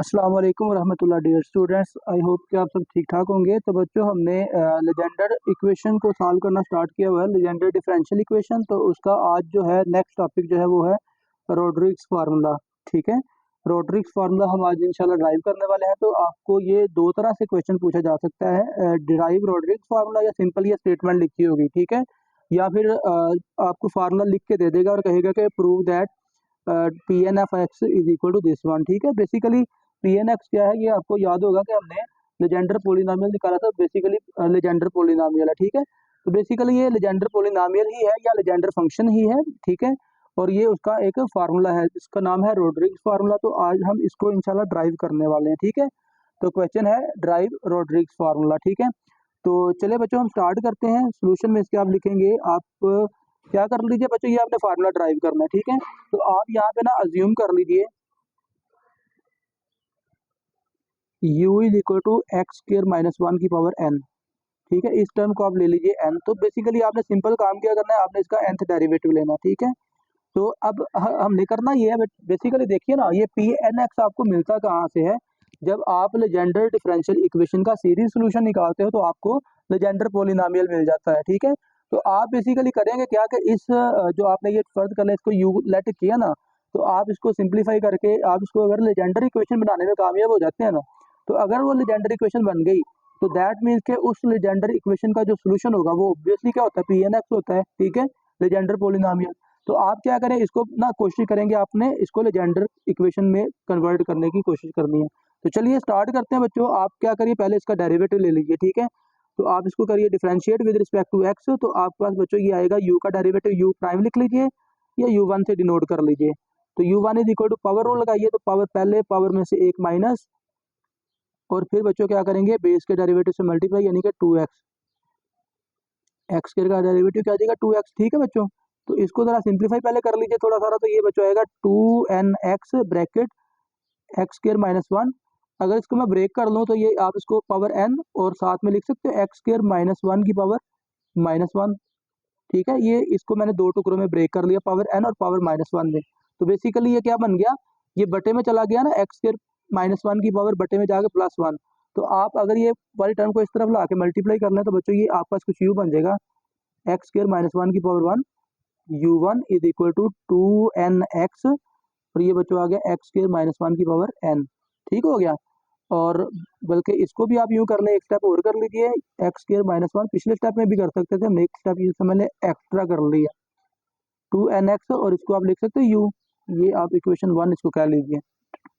अस्सलाम वालेकुम रहमतुल्लाह डियर स्टूडेंट्स। आई होप कि आप सब ठीक ठाक होंगे। तो बच्चों हमने लेजेंडर इक्वेशन को सॉल्व करना स्टार्ट किया हुआ है, लेजेंडर डिफरेंशियल इक्वेशन। तो उसका आज जो है नेक्स्ट टॉपिक जो है वो है रोड्रिग्स फार्मूला। ठीक है, रोड्रिग्स फार्मूला हम आज इंशाल्लाह ड्राइव करने वाले हैं। तो आपको ये दो तरह से क्वेश्चन पूछा जा सकता है, डिराइव रोड्रिग्स फार्मूला या सिंपल ये स्टेटमेंट लिखी होगी। ठीक है, या फिर आपको फार्मूला लिख के दे देगा और कहेगा कि prove that P N F X is equal to this one. ठीक है, बेसिकली पी एन एक्स क्या है, ये आपको याद होगा कि हमने लेजेंडर पोलिनोमियल निकाला था। बेसिकली लेजेंडर पोलिनोमियल है। ठीक है, तो बेसिकली ये लेजेंडर पोलिनोमियल ही है या लेजेंडर फंक्शन ही है। ठीक है, और ये उसका एक फार्मूला है जिसका नाम है रोड्रिग्स फार्मूला। तो आज हम इसको इंशाल्लाह ड्राइव करने वाले हैं। ठीक है, तो क्वेश्चन है ड्राइव रोड्रिग्स फार्मूला। ठीक है, तो चलिए बच्चों हम स्टार्ट करते हैं। सोल्यूशन में इसके आप लिखेंगे, आप क्या कर लीजिए बच्चों, ये आपने फार्मूला ड्राइव करना है। ठीक है, तो आप यहाँ पे ना अज्यूम कर लीजिए u is equal to X square minus one की पावर n। ठीक है, इस टर्म को आप ले लीजिए n। तो बेसिकली आपने सिंपल काम क्या करना है, आपने इसका nth डेरिवेटिव लेना। ठीक है, तो अब हमने करना ये है बेसिकली, देखिए ना ये पी एन एक्स आपको मिलता कहाँ से है। जब आप लेजेंडर डिफरेंशियल इक्वेशन का सीरीज सोल्यूशन निकालते हो तो आपको लेजेंडर पोलिनोमियल मिल जाता है। ठीक है, तो आप बेसिकली करेंगे क्या कि इस जो आपने ये फर्ज कर लिया, इसको यू लेट किया ना, तो आप इसको सिंप्लीफाई करके आप इसको अगर लेजेंडर इक्वेशन बनाने में कामयाब हो जाते हैं ना, तो अगर वो लेजेंडर इक्वेशन बन गई तो दैट मीन्स के उस लेजेंडर इक्वेशन का जो सोल्यूशन होगा वो ऑब्वियसली क्या होता है, पी एन एक्स होता है। ठीक है, लेजेंडर पोलिनोमियल। तो आप क्या करें, इसको ना कोशिश करेंगे आपने इसको लेजेंडर इक्वेशन में कन्वर्ट करने की कोशिश करनी है। तो चलिए स्टार्ट करते हैं बच्चों। आप क्या करिए, पहले इसका डेरिवेटिव ले लीजिए। ठीक है, तो आप इसको करिए differentiate with respect to X. तो आपके पास बच्चों ये आएगा यू का डेरिवेटिव, यू प्राइम लिख लीजिए या यू वन से डिनोट कर लीजिए। तो U one is equal to power rule लगाइए, तो पावर पहले पावर में से एक माइनस, और फिर बच्चों क्या करेंगे, बेस के डेरिवेटिव से मल्टीप्लाई यानी कि टू एक्स, एक्स स्क्वायर का डेरिवेटिव क्या आ जाएगा, टू एक्स। ठीक है बच्चों, तो इसको जरा सिंप्लीफाई पहले कर लीजिए थोड़ा सारा। तो ये बच्चों आएगा two N X bracket X square minus one. अगर इसको मैं ब्रेक कर लूँ तो ये आप इसको पावर एन और साथ में लिख सकते हो एक्स स्क्वायर माइनस वन की पावर माइनस वन। ठीक है, ये इसको मैंने दो टुकड़ों में ब्रेक कर लिया, पावर एन और पावर माइनस वन में। तो बेसिकली ये क्या बन गया, ये बटे में चला गया ना, एक्स स्क्वायर माइनस वन की पावर बटे में जाके प्लस वन। तो आप अगर ये वाली टर्म को इस तरफ ला के मल्टीप्लाई कर लें तो बच्चों ये आपके पास कुछ यू बन जाएगा, एक्स स्क्वायर माइनस वन की power one U one is equal to two N X, और ये बच्चों आ गया एक्स स्क्वायर माइनस वन की पावर एन। ठीक हो गया, और बल्कि इसको भी आप यूं कर लें, एक स्टेप और कर लीजिए, एक्स स्क्वायर माइनस वन पिछले स्टेप में भी कर सकते थे, नेक्स्ट स्टेप ये मैंने एक्स्ट्रा कर लिया टू एन एक्स, और इसको आप लिख सकते हो यू। ये आप इक्वेशन वन इसको कह लीजिए।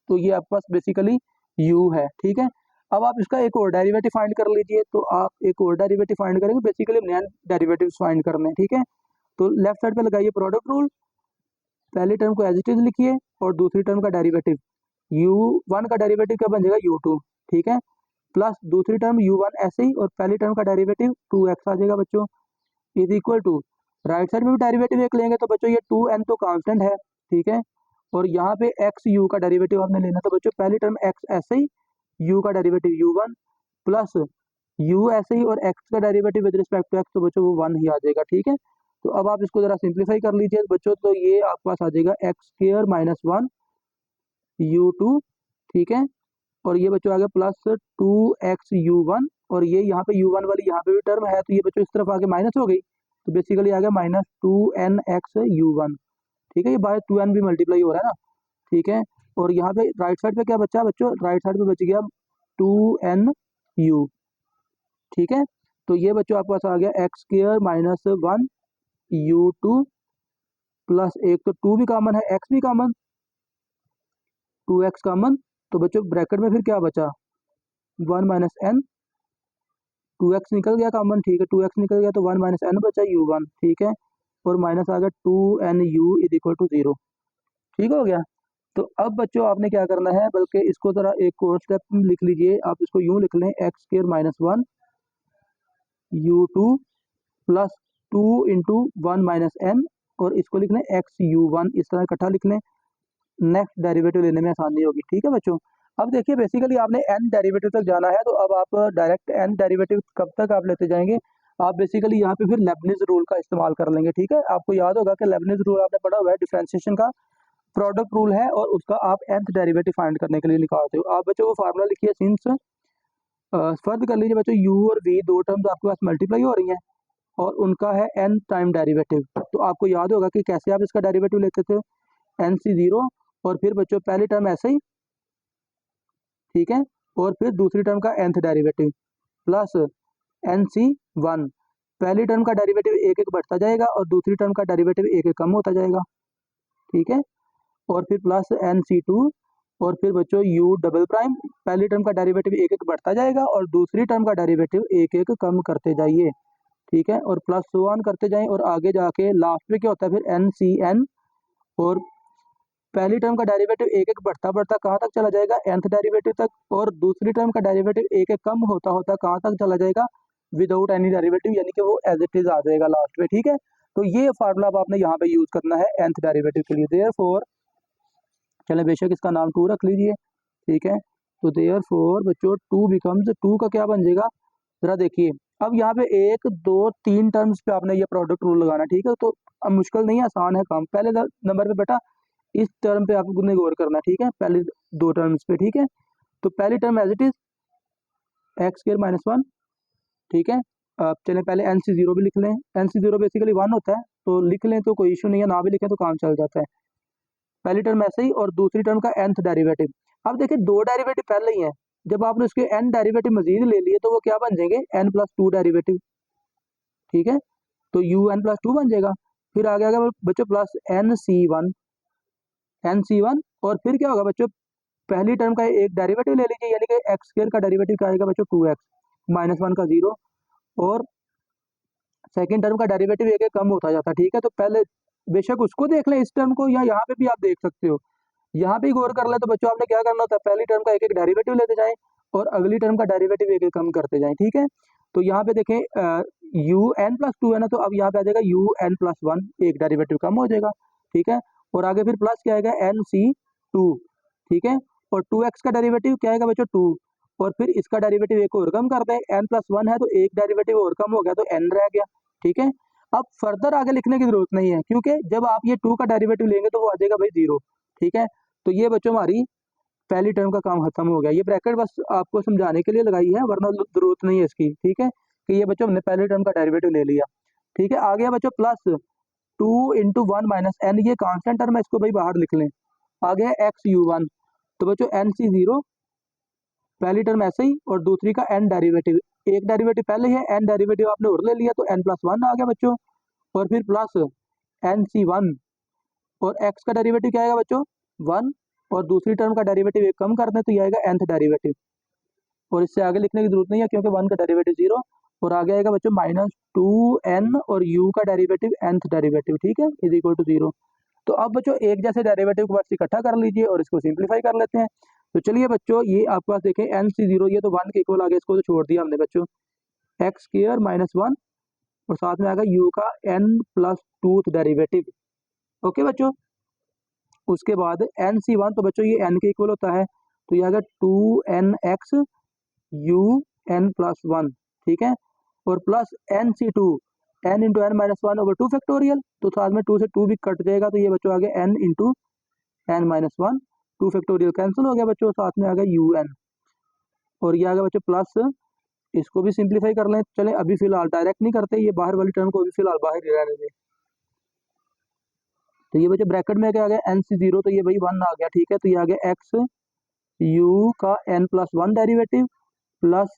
तो ये आपके पास बेसिकली यू है। ठीक है, अब आप इसका एक और डेरिवेटिव फाइंड कर लीजिए। तो आप एक और डेरिवेटिव फाइंड करेंगे, बेसिकली नया डेरिवेटिव फाइंड करने हैं। ठीक है, तो लेफ्ट साइड पे लगाइए प्रोडक्ट रूल, पहली टर्म को एज इट इज लिखिए और दूसरी टर्म का डेरिवेटिव यू वन का डेरिवेटिव क्या बन जाएगा, यू टू। ठीक है, प्लस दूसरी टर्म यू वन ऐसे ही, और पहली टर्म का डेरिवेटिव टू एक्स आ जाएगा बच्चों, is equal to right side में भी डेरिवेटिव एक लेंगे तो बच्चों ये टू एन तो कांस्टेंट है। ठीक है, और यहाँ पे एक्स यू का डेरिवेटिव आपने लेना, तो बच्चों पहली टर्म एक्स ऐसे ही, यू का derivative U one plus U ऐसे ही, और एक्स का derivative with respect to X, तो बच्चों वो वन ही आ जाएगा। ठीक है, तो अब आप इसको जरा सिंप्लीफाई कर लीजिए बच्चों, तो ये आपके पास आ जाएगा X square minus one U two. ठीक है, और ये बच्चों आ गया plus two X U one, और ये यहाँ पे यू वन वाली यहाँ पे भी टर्म है, तो ये बच्चों इस तरफ आके माइनस हो गई, तो बेसिकली आ गया minus two N X U one. ठीक है, ये बाय टू एन भी मल्टीप्लाई हो रहा है ना। ठीक है, और यहाँ पे राइट साइड पे क्या बचा बच्चों, राइट साइड पे बच गया टू एन यू। ठीक है, तो ये बच्चों आपके पास आ गया X square minus one U two plus एक तो टू भी कॉमन है, एक्स भी कॉमन, टू एक्स कॉमन, तो बच्चों ब्रैकेट में फिर क्या बचा, one minus N, two X निकल गया कॉमन। ठीक है, टू एक्स निकल गया तो वन माइनस एन बचा यू वन। ठीक है, और माइनस आ गया two N U is equal to zero. ठीक हो गया, तो अब बच्चों आपने क्या करना है, बल्कि इसको जरा एक और स्टेप लिख लीजिए, आप इसको यूं लिख लें, X square minus one U two plus two into one minus N, और इसको लिख लें एक्स यू वन, इस तरह इकट्ठा लिख लें, नेक्स्ट डेरिवेटिव लेने में आसानी होगी। ठीक है बच्चों, अब देखिए बेसिकली आपने एन डेरिवेटिव तक जाना है, तो अब आप डायरेक्ट एन डेरिवेटिव कब तक आप लेते जाएंगे, आप बेसिकली यहाँ पे फिर लेबनिज रूल का इस्तेमाल कर लेंगे। ठीक है, आपको याद होगा कि लेबनिज रूल आपने पढ़ा हुआ है डिफरेंशिएशन का, प्रोडक्ट रूल है और उसका आप nth डेरिवेटिव फाइंड करने के लिए निकालते हो। आप बच्चों वो फार्मूला लिखिए, सिंस फर्ज कर लीजिए बच्चों u और v दो टर्म्स आपके पास मल्टीप्लाई हो रही हैं और उनका है n टाइम डेरिवेटिव। तो आपको याद होगा कि कैसे आप इसका डेरिवेटिव लेते थे, nc0 और फिर बच्चों पहली टर्म ऐसे ही, ठीक है, और फिर दूसरी टर्म का nth डेरिवेटिव प्लस nc1। पहली टर्म का डेरिवेटिव एक एक बढ़ता जाएगा और दूसरी टर्म का डेरिवेटिव एक एक कम होता जाएगा, ठीक है, और फिर प्लस nc2 और फिर बच्चों u डबल प्राइम। पहली टर्म का डेरिवेटिव एक एक बढ़ता जाएगा और दूसरी टर्म का डेरिवेटिव एक एक कम करते जाइए, ठीक है, और प्लस 1 करते जाएं और आगे जाके लास्ट में क्या होता है फिर ncn और पहली टर्म का डेरिवेटिव एक एक बढ़ता बढ़ता कहाँ तक चला जाएगा, nth डेरिवेटिव तक, और दूसरी टर्म का डेरिवेटिव एक एक कम होता होता कहाँ तक चला जाएगा, विदाउट एनी डेरिवेटिव, यानी कि वो एज इट इज आ जाएगा लास्ट में, ठीक है। तो ये फार्मूला अब आपने यहाँ पे यूज करना है nth डेरिवेटिव के लिए। देयरफॉर चले बेशक इसका नाम 2 रख लीजिए, ठीक है, तो देयरफॉर बच्चों 2 बिकम्स, 2 का क्या बन जाएगा, जरा देखिए अब यहाँ पे 1 2 3 टर्म्स पे आपने ये प्रोडक्ट रूल लगाना, ठीक है। तो अब मुश्किल नहीं है, आसान है काम। पहले नंबर पे बेटा इस टर्म पे आपको गौर करना, ठीक है, पहले दो टर्म्स पे, ठीक है। तो पहली term as it is x² - 1, ठीक है। अब चलें पहले nc0 भी लिख लें, nc0 बेसिकली 1 होता है, तो लिख लें तो कोई इशू नहीं है, ना भी लिखें तो काम चल जाता है। पहली टर्म ऐसे ही और दूसरी टर्म का nth डेरिवेटिव। अब देखिए दो डेरिवेटिव पहले ही हैं, जब आपने उसके n डेरिवेटिव मजीद ले लिए तो वो क्या बन जाएंगे, n+2 डेरिवेटिव, ठीक है, तो un+2 बन जाएगा। फिर आगे आगे बच्चों प्लस nc1 और फिर क्या होगा बच्चों, पहली टर्म का एक डेरिवेटिव ले लीजिए, यानी कि x² का डेरिवेटिव क्या आएगा बच्चों, 2x - 1 का 0, और सेकंड टर्म का डेरिवेटिव एक एक कम होता जाता है, ठीक है। तो पहले बेशक उसको देख लें इस टर्म को, या यहाँ पे भी आप देख सकते हो, यहाँ पे गौर कर ले तो बच्चों आपने क्या करना होता है, पहली टर्म का एक एक डेरिवेटिव लेते जाएं और अगली टर्म का डेरिवेटिव एक एक कम करते जाएं, ठीक है। तो यहाँ पे देखें un+2 है ना, तो अब यहाँ पे आ जाएगा un+1, एक डेरिवेटिव कम हो जाएगा, ठीक है, और आगे फिर प्लस क्या आएगा nc2, ठीक है, और 2x का डेरिवेटिव क्या आएगा बच्चों 2, और फिर इसका डेरिवेटिव एक और कम कर दें, n+1 है तो एक डेरिवेटिव और कम हो गया तो n रह गया, ठीक है। अब फर्दर आगे लिखने की जरूरत नहीं है, क्योंकि जब आप ये 2 का डेरिवेटिव लेंगे तो वो आ जाएगा भाई 0, ठीक है। तो ये बच्चों हमारी पहली टर्म का काम खत्म हो गया। ये ब्रैकेट बस आपको समझाने के लिए लगाई है, वरना जरूरत नहीं है इसकी, ठीक है, कि ये बच्चों हमने पहली टर्म का डेरिवेटिव ले लिया, ठीक है। आ गया बच्चों प्लस 2 × 1 - n, ये कांस्टेंट टर्म है, इसको भाई बाहर लिख लें। आ गया xu1, तो बच्चों nc0 पहली टर्म ऐसे ही और दूसरी का n डेरिवेटिव, एक डेरिवेटिव पहले ही है, n डेरिवेटिव आपने और ले लिया तो n+1 आ गया बच्चों, और फिर प्लस nc1 और x का डेरिवेटिव क्या आएगा बच्चों 1, और दूसरी टर्म का डेरिवेटिव एक कम कर दें तो ये आएगा nth डेरिवेटिव, और इससे आगे लिखने की जरूरत नहीं है क्योंकि 1 का डेरिवेटिव 0, और आगे आएगा बच्चों -2n और u का डेरिवेटिव nth डेरिवेटिव, ठीक है, इज इक्वल टू 0। तो अब बच्चों एक जैसे डेरिवेटिव को बस इकट्ठा कर लीजिए और इसको सिंप्लीफाई कर लेते हैं। तो चलिए बच्चों ये आपके पास देखें nc0, ये तो 1 के इक्वल आ गया, इसको तो छोड़ दिया हमने बच्चों, x² - 1 और साथ में आएगा u का n+2 डेरिवेटिव, ओके बच्चों। उसके बाद nc1, तो बच्चों ये n के इक्वल होता है, तो ये आएगा 2nx u n+1, ठीक है, और plus nc2 n × n-1/2 factorial, तो साथ में 2 से 2 भी कट जाएगा, तो ये बच्चों आ गया n × n-1, 2 फैक्टोरियल कैंसिल हो गया बच्चों, साथ में आ गया un, और ये आ गया बच्चों प्लस, इसको भी सिंप्लीफाई कर लें। चलें अभी फिलहाल डायरेक्ट नहीं करते, ये बाहर वाली टर्म को अभी फिलहाल बाहर ही रहने दें। तो ये बच्चों ब्रैकेट में क्या आ गया nc0, तो ये भाई 1 आ गया, ठीक है, तो ये आ गया x u का n+1 डेरिवेटिव प्लस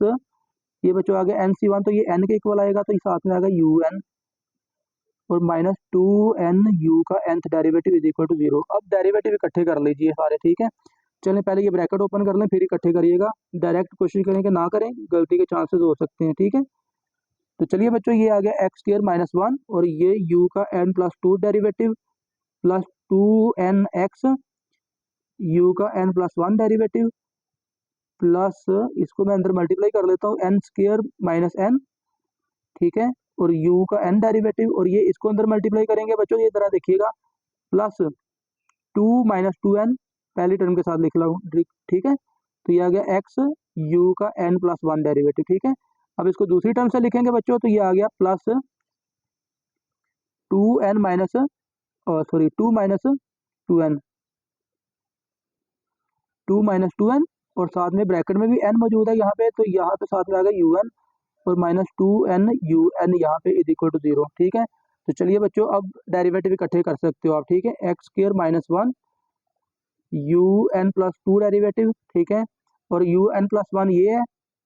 ये बच्चों आ गया nc1, तो ये n के इक्वल आएगा, तो ये साथ में आ गया un और -2n u का nth derivative is equal to 0। अब डेरिवेटिव इकट्ठे कर लीजिए सारे, ठीक है। चलें पहले ये ब्रैकेट ओपन कर लें फिर इकट्ठे करिएगा, डायरेक्ट कोशिश करें कि ना करें, गलती के चांसेस हो सकते हैं, ठीक है। तो चलिए बच्चों ये आ गया x² - 1 और ये u का n+2 derivative plus 2nx u का n+1 डेरिवेटिव प्लस, इसको मैं अंदर मल्टीप्लाई कर लेता हूँ, n² - n, ठीक है, और u का n डेरिवेटिव, और ये इसको अंदर मल्टीप्लाई करेंगे बच्चों, ये जरा देखिएगा, प्लस 2 - 2n पहली टर्म के साथ लिख ला हूँ, ठीक है, तो ये आ गया x u का n+1 डेरिवेटिव, ठीक है। अब इसको दूसरी टर्म से लिखेंगे बच्चों, तो ये आ गया plus 2n - 2 - 2n, 2 minus two N, और साथ में ब्रैकेट में भी n मौजूद है यहाँ पे, तो यहाँ पे साथ में आ गया यू एन और minus two N U N यहाँ पे इज इक्वल टू 0। ठीक है, तो चलिए बच्चों अब डेरिवेटिव इकट्ठे कर सकते हो आप। ठीक है, X square minus one you N plus two derivative. ठीक है, और यू एन प्लस वन ये है,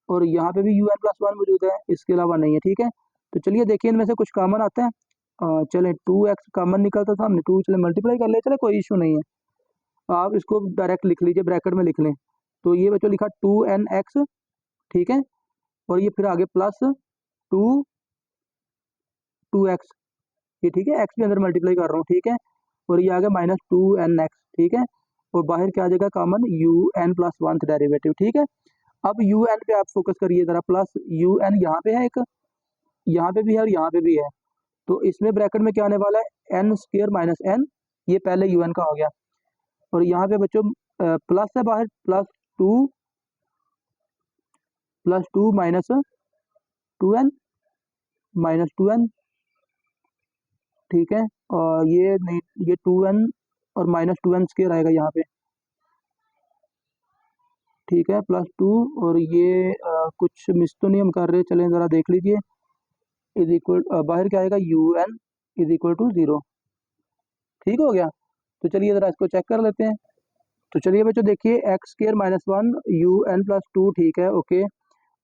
और यहाँ पे भी यू एन प्लस वन मौजूद है, इसके अलावा नहीं है। ठीक है, तो चलिए देखिए इनमें से कुछ कॉमन आता है। चले 2x कॉमन निकलता था, हमने 2 चले मल्टीप्लाई कर ले, चले कोई इशू नहीं है। आप इसको डायरेक्ट लिख लीजिए, ब्रैकेट में लिख लें। तो ये बच्चों लिखा 2nx। ठीक है, और ये फिर आगे प्लस टू 2x, ये ठीक है, एक्स भी अंदर मल्टीप्लाई कर रहा हूँ। ठीक है, और ये आ गया माइनस 2nx। ठीक है, और बाहर क्या आ जाएगा common, U N plus one derivative. ठीक है, अब यू एन पे आप फोकस करिए ज़रा, प्लस यू एन यहाँ पे है एक, यहाँ पे भी है और यहाँ पे भी है, तो इसमें ब्रैकेट में क्या आने वाला है, एन स्क्र माइनस एन, ये पहले यू एन का हो गया, और यहाँ पे बच्चों प्लस है बाहर, plus two minus two N minus two N. ठीक है, और ये नहीं, ये टू एन और माइनस टू एन स्क्र आएगा यहाँ पे। ठीक है, प्लस टू, और ये कुछ मिस तो नहीं हम कर रहे, चलें ज़रा देख लीजिए, इज इक्वल बाहर क्या आएगा, U N is equal to 0। ठीक हो गया, तो चलिए ज़रा इसको चेक कर लेते हैं। तो चलिए बच्चों देखिए, X square minus one you N plus two. ठीक है, ओके,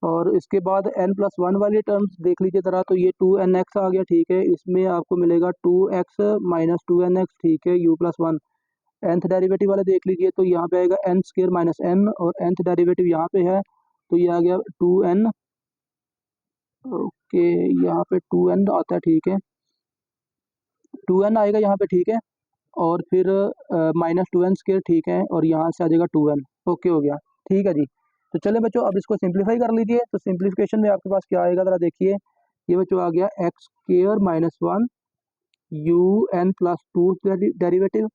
और इसके बाद n प्लस वन वाली टर्म्स देख लीजिए ज़रा, तो ये 2nx आ गया। ठीक है, इसमें आपको मिलेगा 2x माइनस 2nx। ठीक है, u plus one, nth derivative वाले देख लीजिए, तो यहाँ पे आएगा n स्क्र माइनस n, और nth डेरिवेटिव यहाँ पे है, तो ये आ गया 2n। ओके, यहाँ पे 2n आता है। ठीक है, 2n आएगा यहाँ पे। ठीक है, और फिर माइनस टू एन स्क्र। ठीक है, और यहाँ से आ जाएगा 2n। ओके हो गया, ठीक है जी। तो चले बच्चों अब इसको सिंप्लीफाई कर लीजिए, तो सिंप्लीफिकेशन में आपके पास क्या आएगा ज़रा देखिए, ये बच्चों आ गया X square minus one you N plus two derivative,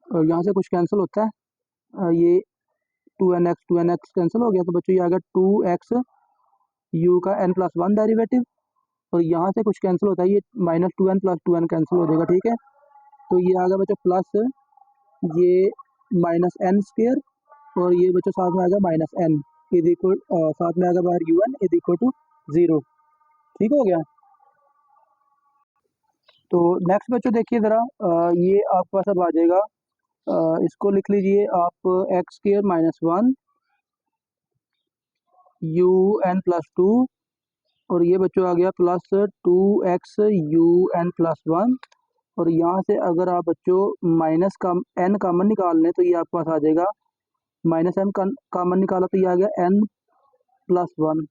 और यहाँ से कुछ कैंसिल होता है, ये 2n x कैंसिल हो गया, तो बच्चों ये आ गया 2x यू का n प्लस वन डेरिवेटिव, और यहाँ से कुछ कैंसिल होता है, ये minus two N plus two N cancel हो जाएगा। ठीक है, तो ये आ गया बच्चों प्लस ये माइनस एन स्क्र, और ये बच्चों साथ में आ गया माइनस एन इज इक्वल, साथ में आ गया बाहर U N is equal to 0। ठीक हो गया, तो नेक्स्ट बच्चों देखिए ज़रा, ये आपके पास अब आ जाएगा, इसको लिख लीजिए आप, x square minus one you N plus two, और ये बच्चों आ गया plus 2x u N plus one, और यहाँ से अगर आप बच्चों माइनस का एन कॉमन निकाल लें, तो ये आपके पास आ जाएगा माइनस एन कॉमन निकाला, तो ये आ गया n plus one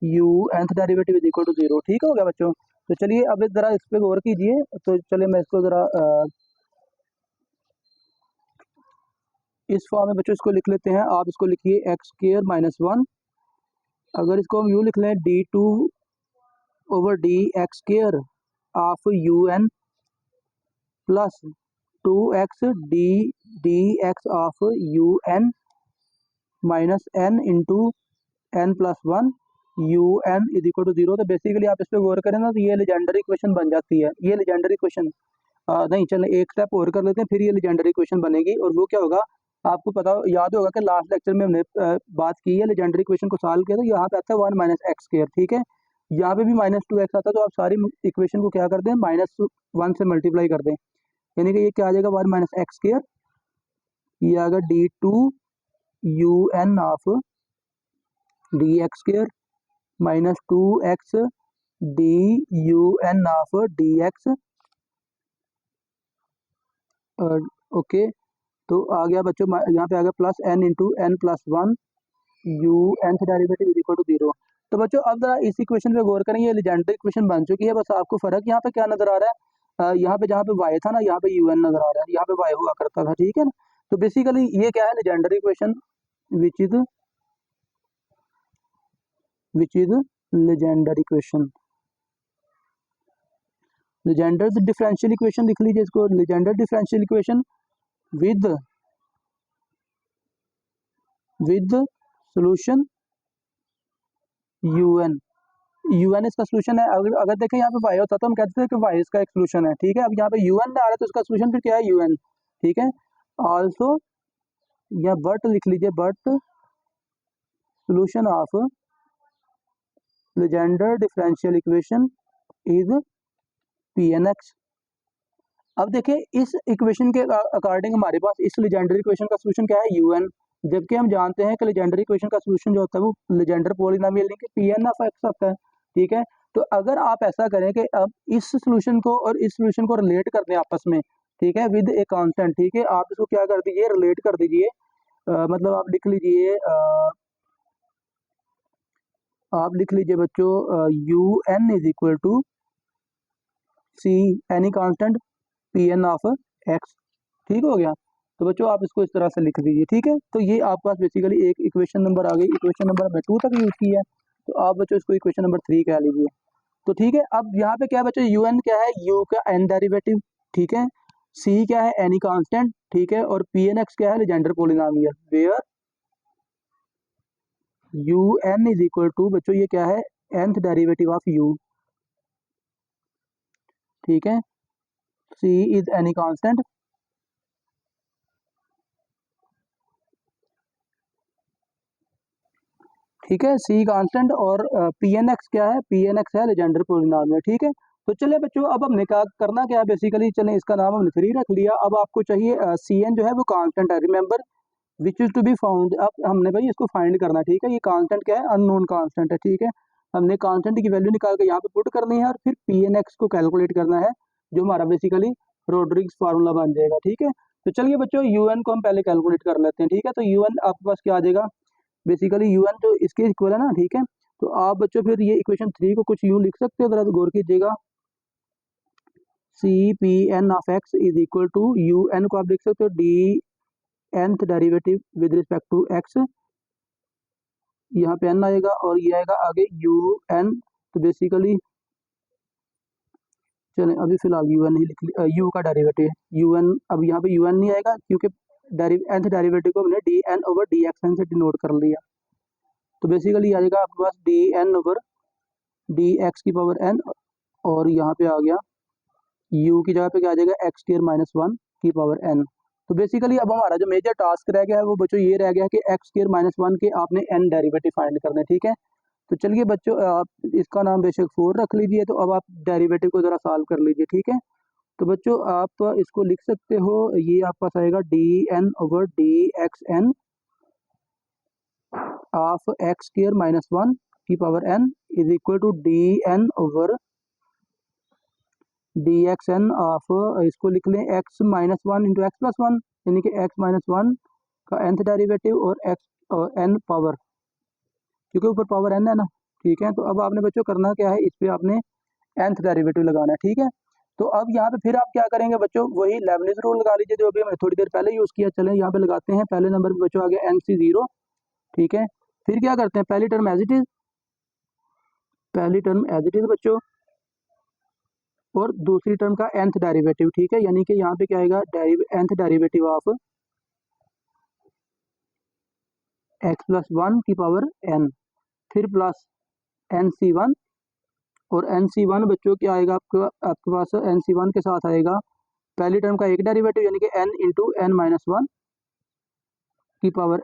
u nth derivative is equal to 0। ठीक हो गया बच्चों, तो चलिए अब ज़रा इस पर गौर कीजिए। तो चलिए मैं इसको ज़रा इस फॉर्म में बच्चों इसको लिख लेते हैं। आप इसको लिखिए एक्स स्क्र माइनस वन, अगर इसको हम यूँ लिख लें, d two over D x square of u N plus 2x d d x of u n minus n into n plus one you N is equal to 0। तो basically आप इस पर गौर करें ना, तो ये लेजेंडरी इक्वेशन बन जाती है। ये लेजेंडरी इक्वेशन नहीं, चलें एक स्टेप और कर लेते हैं, फिर ये लेजेंडरी इक्वेशन बनेगी। और वो क्या होगा, आपको पता याद होगा कि लास्ट लेक्चर में हमने बात की है लेजेंडरी इक्वेशन को सॉल्व किया, तो यहाँ पे आता है 1 माइनस एक्स स्क्र। ठीक है, यहाँ पे भी माइनस 2x आता है, तो आप सारी इक्वेशन को क्या कर दें, माइनस वन से मल्टीप्लाई कर दें, यानी कि ये क्या आ जाएगा 1 माइनस एक्स स्क्र, ये आएगा d two u n of d x square minus 2x d u n of d x. Okay, तो आ गया बच्चों, यहाँ पे आ गया plus n into n plus one u nth derivative is equal to 0। तो बच्चों अब जरा इस इक्वेशन पे गौर करें, ये लेजेंडरी इक्वेशन बन चुकी है। बस आपको फर्क यहाँ पे क्या नजर आ रहा है, यहाँ पे जहाँ पे y था ना, यहाँ पे यू एन नजर आ रहा है, यहाँ पे y हुआ करता था। ठीक है ना, तो बेसिकली ये क्या है, legendary equation which is legendary equation. Legender differential equation लिख लीजिए इसको, Legender differential equation with solution UN. UN इसका सोल्यूशन है। अगर देखें यहाँ पे वाई होता तो हम कहते थे कि वाई इसका एक सोल्यूशन है। ठीक है, अब यहाँ पे यूएन आ रहा है, तो इसका सोल्यूशन फिर क्या है, यूएन। ठीक है, आल्सो, या बट लिख लीजिए, but solution of Legender differential equation is Pnx। अब देखिए इस इक्वेशन के अकॉर्डिंग हमारे पास इस लेजेंडर इक्वेशन का सोल्यूशन क्या है, un, जबकि हम जानते हैं कि लेजेंडर इक्वेशन का सोल्यूशन जो होता है वो लेजेंडर पॉलिनोमियल नहीं कि Pn ऑफ x आता है, ठीक है। तो अगर आप ऐसा करें कि अब इस सोल्यूशन को और इस सोल्यूशन को रिलेट कर दें आपस में, ठीक है, विद ए कांस्टेंट, ठीक है, आप इसको क्या कर दीजिए, रिलेट कर दीजिए, मतलब आप लिख लीजिए, आप लिख लीजिए बच्चों, un is equal to c any constant Pn of x, ठीक हो गया। तो बच्चों आप इसको इस तरह से लिख दीजिए, ठीक है। तो ये आपके पास बेसिकली एक इक्वेशन नंबर आ गई, इक्वेशन नंबर हमने 2 तक यूज की है, तो आप बच्चों इसको इक्वेशन नंबर 3 कह लीजिए। तो ठीक है, अब यहाँ पे क्या बच्चों, un क्या है, u का n डेरिवेटिव, ठीक है, c क्या है, एनी कांस्टेंट, ठीक है, और Pnx क्या है, Legendre polynomial, where un is equal to बच्चों ये क्या है, nth डेरिवेटिव ऑफ u, ठीक है, c इज एनी कांस्टेंट, ठीक है, सी कांस्टेंट, और Pnx क्या है, Pnx है लेजेंडर पॉलिनोमियल, ठीक है। तो चलिए बच्चों अब हमने क्या करना, क्या है बेसिकली, चलें इसका नाम हमने 3 रख लिया। अब आपको चाहिए Cn जो है वो कांस्टेंट है, remember which is to be found. अब हमने भाई इसको फाइंड करना है, ठीक है, ये कांस्टेंट क्या है, अननोन कांस्टेंट है, ठीक है। हमने कांस्टेंट की वैल्यू निकाल के यहाँ पे पुट करनी है और फिर Pnx को कैलकुलेट करना है, जो हमारा बेसिकली रोड्रिग्स फार्मूला बन जाएगा, ठीक है। तो चलिए बच्चों un को हम पहले कैलकुलेट कर लेते हैं, ठीक है। तो un आपके पास क्या आ जाएगा, बेसिकली un तो इसके इक्वल है ना, ठीक है। तो आप बच्चों फिर ये इक्वेशन 3 को कुछ यूं लिख सकते हो, जरा गौर कीजिएगा, c p n of x is equal to u n को आप लिख सकते हो d nth derivative with respect to x, यहाँ पे n आएगा और ये आएगा आगे यू एन। तो बेसिकली चलें अभी फिलहाल यू एन ही लिख लिया, यू का डेरिवेटिव यू एन, अब यहाँ पे यू एन नहीं आएगा क्योंकि nth डेरिवेटिव को हमने D N over D x N से डिनोट कर लिया। तो बेसिकली आ जाएगा आपके पास D N over D X की पावर एन, और यहाँ पे आ गया u की जगह पे क्या आ जाएगा, एक्स स्क्वायर माइनस 1 की पावर n। तो बेसिकली अब हमारा जो मेजर टास्क रह गया है वो बच्चों ये रह गया कि एक्स स्क्वायर माइनस 1 के आपने n डेरिवेटिव फाइंड करने, ठीक है। तो चलिए बच्चों आप इसका नाम बेशक 4 रख लीजिए। तो अब आप डेरिवेटिव को ज़रा सॉल्व कर लीजिए, ठीक है। तो बच्चों आप इसको लिख सकते हो, ये आपके पास आएगा d N over D x n of x square minus 1 की power n is equal to d N over D x n of, इसको लिख लें x minus 1 into x plus 1, यानी कि एक्स माइनस 1 का nth डेरिवेटिव और x और n power, क्योंकि ऊपर पावर n है ना, ठीक है। तो अब आपने बच्चों करना क्या है, इस पर आपने nth डेरिवेटिव लगाना है, ठीक है। तो अब यहाँ पे फिर आप क्या करेंगे बच्चों, वही लेबनिज रूल लगा लीजिए जो अभी हमने थोड़ी देर पहले यूज़ किया। चलें यहाँ पे लगाते हैं, पहले नंबर पे बच्चों आ गया NC0, ठीक है। फिर क्या करते हैं, पहली टर्म एज इट इज़, पहली टर्म एज इट इज़ बच्चों, और दूसरी टर्म का nth डेरिवेटिव, ठीक है, यानी कि यहाँ पे क्या आएगा, nth derivative of x plus 1 की पावर n, फिर प्लस NC1, और NC1 बच्चों क्या आएगा आपके पास NC1 के साथ आएगा पहली टर्म का एक डेरिवेटिव यानी कि n इंटू n माइनस 1 की पावर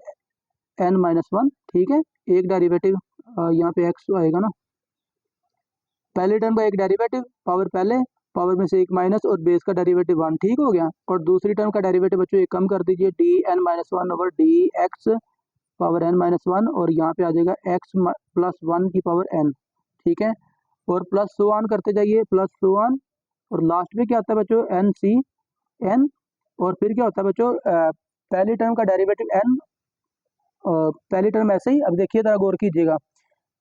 n माइनस 1, ठीक है। एक डेरिवेटिव यहाँ पे x आएगा ना, पहले टर्म का एक डेरिवेटिव, पावर पहले, पावर में से एक माइनस, और बेस का डेरिवेटिव 1, ठीक हो गया। और दूसरी टर्म का डेरिवेटिव बच्चों एक कम कर दीजिए, d n minus 1 over D x power n minus 1, और यहाँ पे आ जाएगा x प्लस 1 की पावर n, ठीक है। और प्लस सो ऑन करते जाइए, प्लस सो ऑन, और लास्ट में क्या आता है बच्चों, एन सी एन, और फिर क्या होता है बच्चों, पहली टर्म का डेरिवेटिव n, पहली टर्म ऐसे ही, अब देखिए जरा गौर कीजिएगा,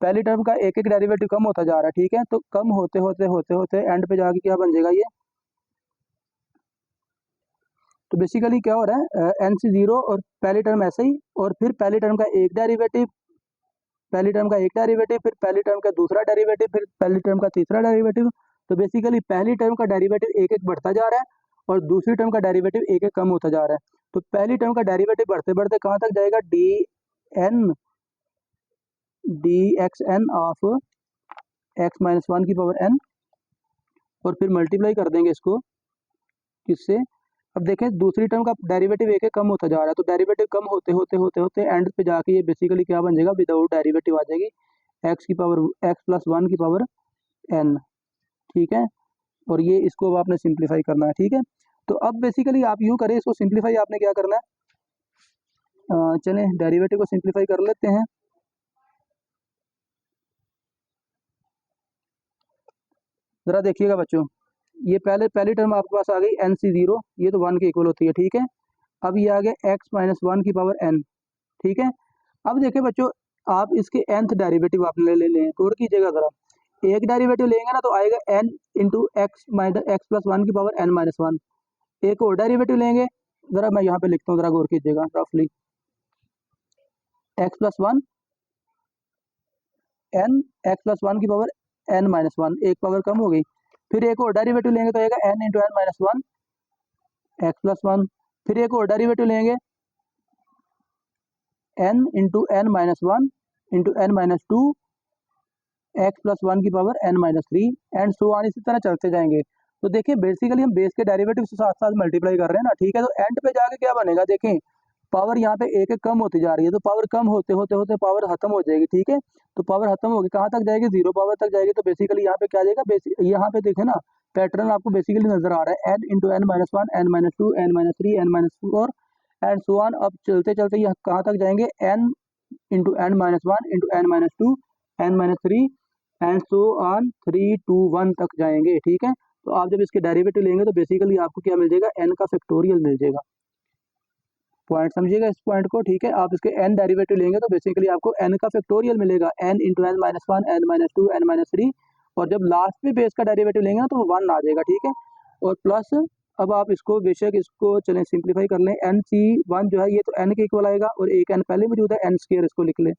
पहली टर्म का एक एक डेरिवेटिव कम होता जा रहा है, ठीक है। तो कम होते होते होते होते एंड पे जाके क्या बन जाएगा ये, तो बेसिकली क्या हो रहा है, NC0 और पहली टर्म ऐसे ही, और फिर पहली टर्म का एक डेरिवेटिव, पहली टर्म का एक डेरिवेटिव, फिर पहली टर्म का दूसरा डेरिवेटिव, फिर पहली टर्म का तीसरा डेरिवेटिव। तो बेसिकली पहली टर्म का डेरिवेटिव एक एक बढ़ता जा रहा है और दूसरी टर्म का डेरिवेटिव एक एक कम होता जा रहा है। तो पहली टर्म का डेरिवेटिव बढ़ते बढ़ते कहाँ तक जाएगा, d x n of x minus 1 की पावर n, और फिर मल्टीप्लाई कर देंगे इसको किससे, अब देखें दूसरी टर्म का डेरिवेटिव एक कम होता जा रहा है, तो डेरिवेटिव कम होते होते होते होते एंड पे जाके ये बेसिकली क्या बन जाएगा, विदाउट डेरिवेटिव आ जाएगी एक्स की पावर एक्स प्लस वन की पावर एन। ठीक है, और ये इसको अब आपने सिंप्लीफाई करना है। ठीक है, तो अब बेसिकली आप यूँ करें, इसको सिंप्लीफाई आपने क्या करना है, चलें डेरिवेटिव को सिंप्लीफाई कर लेते हैं। ज़रा देखिएगा बच्चों, ये पहली टर्म आपके पास आ गई एन सी जीरो, ये तो वन के इक्वल होती है। ठीक है, अब ये आ गया एक्स माइनस वन की पावर एन। ठीक है, अब देखिए बच्चों, आप इसके nth डेरिवेटिव आप ले लें, गौर कीजिएगा ज़रा, एक डेरिवेटिव लेंगे ना तो आएगा n into x minus x plus one की पावर n माइनस वन। एक और डेरिवेटिव लेंगे, ज़रा मैं यहाँ पे लिखता हूँ, ज़रा गौर कीजिएगा, रफली x plus one n x plus one की पावर n माइनस वन, एक पावर कम हो गई। फिर एक और डेरिवेटिव लेंगे तो आएगा n into N minus one X plus one. फिर एक और डेरिवेटिव लेंगे n into N minus one into N minus two X plus one की power n minus three, and so on, इसी तरह चलते जाएंगे। तो देखिए बेसिकली हम बेस के डेरिवेटिव से साथ साथ मल्टीप्लाई कर रहे हैं ना। ठीक है, तो एंड पे जाके क्या बनेगा, देखें पावर यहाँ पे एक एक कम होती जा रही है, तो पावर कम होते होते होते पावर खत्म हो जाएगी। ठीक है, तो पावर खत्म होगी, कहाँ तक जाएगी, जीरो पावर तक जाएगी। तो बेसिकली यहाँ पे क्या जाएगा, यहाँ पे देखें ना पैटर्न आपको बेसिकली नजर आ रहा है, n into N minus one, n minus two, N minus three, n minus four and so on. अब चलते चलते ये कहाँ तक जाएंगे, n into N minus one into N minus two, N minus three and so on, three two one तक जाएंगे। ठीक है, तो आप जब इसके डेरिवेटिव लेंगे तो बेसिकली आपको क्या मिल जाएगा, एन का फैक्टोरियल मिल जाएगा। पॉइंट समझिएगा इस पॉइंट को। ठीक है, आप इसके एन डेरिवेटिव लेंगे तो बेसिकली आपको एन का फैक्टोरियल मिलेगा, n into N minus one, n minus two, N minus three, और जब लास्ट में बेस का डेरिवेटिव लेंगे ना तो वो वन आ जाएगा। ठीक है, और प्लस अब आप इसको बेशक इसको चलें सिंप्लीफाई कर लें, एन सी वन जो है ये तो एन के इक्वल आएगा, और एक एन पहले मौजूद है, एन स्क्वायर इसको लिख लें,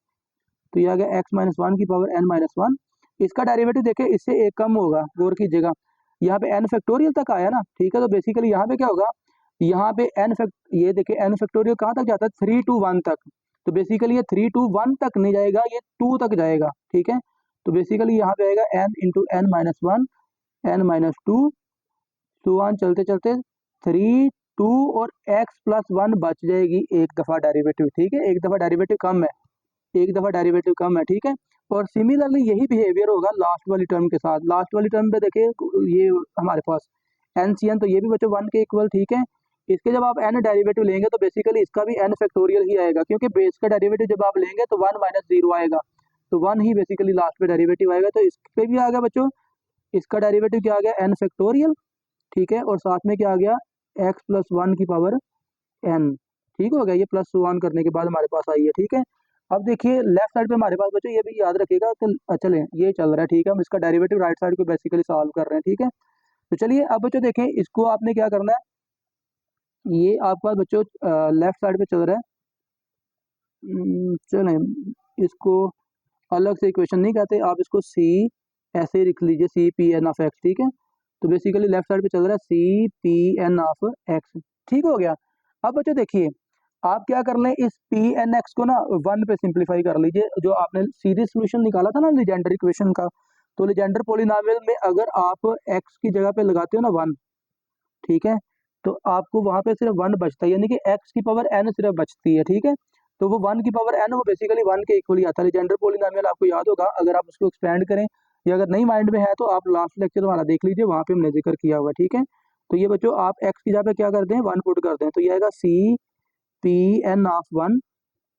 तो ये आ गया एक्स माइनस वन की पावर एन माइनस वन। इसका डेरिवेटिव देखें इससे एक कम होगा, गौर कीजिएगा, यहाँ पे एन फैक्टोरियल तक आया ना। ठीक है, तो बेसिकली यहाँ पे क्या होगा, यहाँ पे ये देखिए एन फैक्टोरियल कहाँ तक जाता है, थ्री टू वन तक। तो बेसिकली ये थ्री टू वन तक नहीं जाएगा, ये टू तक जाएगा। ठीक है, तो बेसिकली यहाँ पे आएगा n into N minus one, n minus two, two one चलते चलते थ्री टू, और एक्स प्लस वन बच जाएगी एक दफ़ा डेरिवेटिव। ठीक है, एक दफ़ा डेरिवेटिव कम है, एक दफ़ा डेरिवेटिव कम है। ठीक है, और सिमिलरली यही बिहेवियर होगा लास्ट वाली टर्म के साथ। लास्ट वाली टर्म पे देखिए ये हमारे पास एन सी एन, तो ये भी बच्चों वन के इक्वल। ठीक है, इसके जब आप एन डेरिवेटिव लेंगे तो बेसिकली इसका भी एन फैक्टोरियल ही आएगा, क्योंकि बेस का डेरिवेटिव जब आप लेंगे तो वन माइनस जीरो आएगा, तो वन ही बेसिकली लास्ट पे डेरिवेटिव आएगा। तो इस पे भी आ गया बच्चों, इसका डेरिवेटिव क्या आ गया, एन फैक्टोरियल। ठीक है, और साथ में क्या आ गया, एक्स प्लस वन की पावर एन। ठीक हो गया, ये प्लस वन करने के बाद हमारे पास आई है। ठीक है, अब देखिए लेफ्ट साइड पे हमारे पास बच्चों ये भी याद रखिएगा कि चलें ये चल रहा है। ठीक है, हम इसका डेरिवेटिव राइट साइड को बेसिकली सॉल्व कर रहे हैं। ठीक है, तो चलिए अब बच्चों देखें, इसको आपने क्या करना है, ये आपके पास बच्चों लेफ्ट साइड पे चल रहा है, चलें इसको अलग से इक्वेशन नहीं कहते, आप इसको सी ऐसे ही लिख लीजिए, c p n of x. ठीक है, तो बेसिकली लेफ्ट साइड पे चल रहा है c p n of x. ठीक हो गया, अब बच्चों देखिए आप क्या कर लें, इस पी एन एक्स को ना वन पे सिंप्लीफाई कर लीजिए। जो आपने सीरीज सोल्यूशन निकाला था ना लीजेंडर इक्वेशन का, तो लीजेंडर पॉलिनॉमियल में अगर आप एक्स की जगह पे लगाते हो ना वन, ठीक है, तो आपको वहां पे सिर्फ वन बचता है, यानी कि एक्स की पावर एन सिर्फ बचती है। ठीक है, तो वो वन की पावर एन वो बेसिकली वन के इक्वल ही आता है। लीजेंडर पॉलिनॉमियल आपको याद होगा, अगर आप उसको एक्सपेंड करें या अगर नहीं माइंड में है तो आप लास्ट लेक्चर हमारा देख लीजिए, वहाँ पे हमने जिक्र किया हुआ। ठीक है, तो ये बच्चों आप एक्स की जगह पे क्या करते हैं, वन पुट करते हैं, तो ये आएगा c p n of one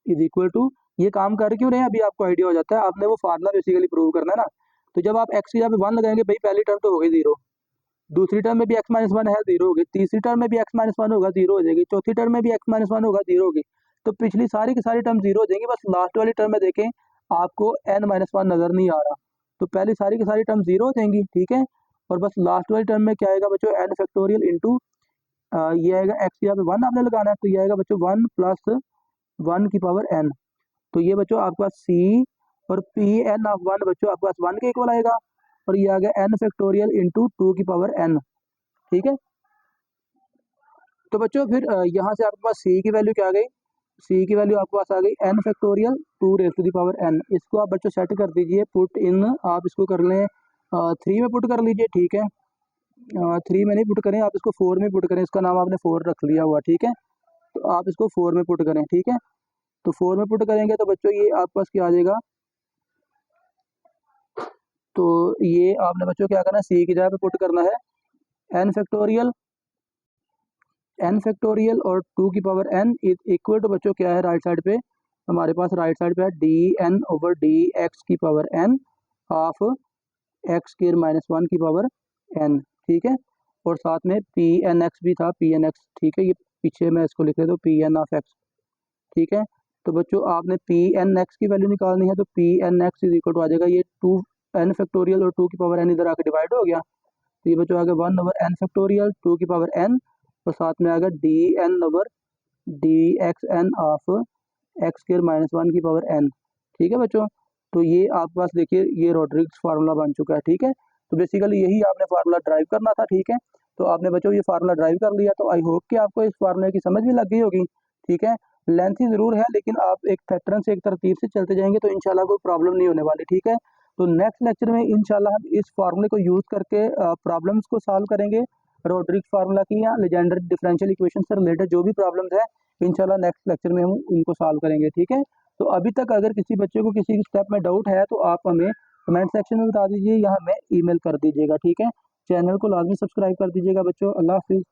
is equal to, ये काम कर क्यों रहे हैं अभी आपको आइडिया हो जाता है, आपने वो फार्मूला बेसिकली प्रूव करना है ना। तो जब आप एक्स की जगह पे वन लगाएंगे, भाई पहली टर्म तो हो गई जीरो, दूसरी टर्म में भी एक्स माइनस वन है, जीरो होगी, तीसरी टर्म में भी एक्स माइनस वन होगा, जीरो हो जाएगी, चौथी टर्म में भी एक्स माइनस वन होगा, जीरो होगी। तो पिछली सारी की सारी टर्म जीरो हो जाएंगी, बस लास्ट वाली टर्म में देखें आपको एन माइनस वन नजर नहीं आ रहा, तो पहली सारी की सारी टर्म जीरो हो जाएंगी। ठीक है, और बस लास्ट वाली टर्म में क्या आएगा बच्चों, एन फैक्टोरियल इंटू ये आएगा एक्स यहाँ पे वन आपने लगाना है, तो ये आएगा बच्चों वन प्लस वन की पावर एन। तो ये बच्चों आपके पास सी और पी एन ऑफ वन बच्चों आपके पास वन के इक्वल आएगा, और ये आ गया एन फैक्टोरियल इंटू टू की पावर एन। ठीक है, तो बच्चों फिर यहाँ से आपके पास सी की वैल्यू क्या आ गई, सी की वैल्यू आपके पास आ गई n factorial to raise to the power n. इसको आप बच्चों सेट कर दीजिए, पुट इन आप इसको कर लें थ्री में पुट कर लीजिए। ठीक है, 3 में नहीं पुट करें, आप इसको 4 में पुट करें। इसका नाम आपने 4 रख लिया हुआ, ठीक है। तो आप इसको 4 में पुट करें, ठीक है। तो 4 में पुट करेंगे तो बच्चों ये आपके पास क्या आ जाएगा, तो ये आपने बच्चों क्या करना है, सी की जगह पे पुट करना है n फैक्टोरियल और 2 की पावर n इक्वल टू बच्चों क्या है, राइट साइड पे हमारे पास राइट साइड पे है D N over D X की power n of x square minus 1 की पावर n, ठीक है। और साथ में पी एन एक्स भी था, पी एन एक्स, ठीक है। ये पीछे मैं इसको लिख देता हूँ पी एन ऑफ एक्स, ठीक है। तो बच्चों आपने पी एन एक्स की वैल्यू निकालनी है, तो P N X is equal to आ जाएगा ये 2 एन फैक्टोरियल और 2 की पावर n इधर आके डिवाइड हो गया, तो ये बच्चों आ गया 1 ओवर एन फैक्टोरियल 2 की पावर n, और साथ में आ गया d N over D x n of x square minus 1 की पावर n, ठीक है बच्चों। तो ये आपके पास देखिए ये रोड्रिग्स फार्मूला बन चुका है, ठीक है। तो बेसिकली यही आपने फार्मूला ड्राइव करना था, ठीक है। तो आपने बच्चों ये फार्मूला ड्राइव कर लिया, तो आई होप कि आपको इस फार्मूले की समझ भी लग गई होगी, ठीक है। लेंथी ज़रूर है, लेकिन आप एक पैटर्न से एक तरतीब से चलते जाएंगे तो इंशाल्लाह कोई प्रॉब्लम नहीं होने वाली, ठीक है। तो नेक्स्ट लेक्चर में इंशाल्लाह हम इस फार्मूले को यूज़ करके प्रॉब्लम्स को सॉल्व करेंगे, रोड्रिग्स फार्मूला की या लेजेंडर डिफरेंशियल इक्वेशन से रिलेटेड जो भी प्रॉब्लम्स है इंशाल्लाह नेक्स्ट लेक्चर में हम उनको सॉल्व करेंगे, ठीक है। तो अभी तक अगर किसी बच्चे को किसी स्टेप में डाउट है तो आप हमें कमेंट सेक्शन में बता दीजिए या हमें ईमेल कर दीजिएगा, ठीक है। चैनल को लाजमी सब्सक्राइब कर दीजिएगा बच्चों। अल्लाह हाफिज़।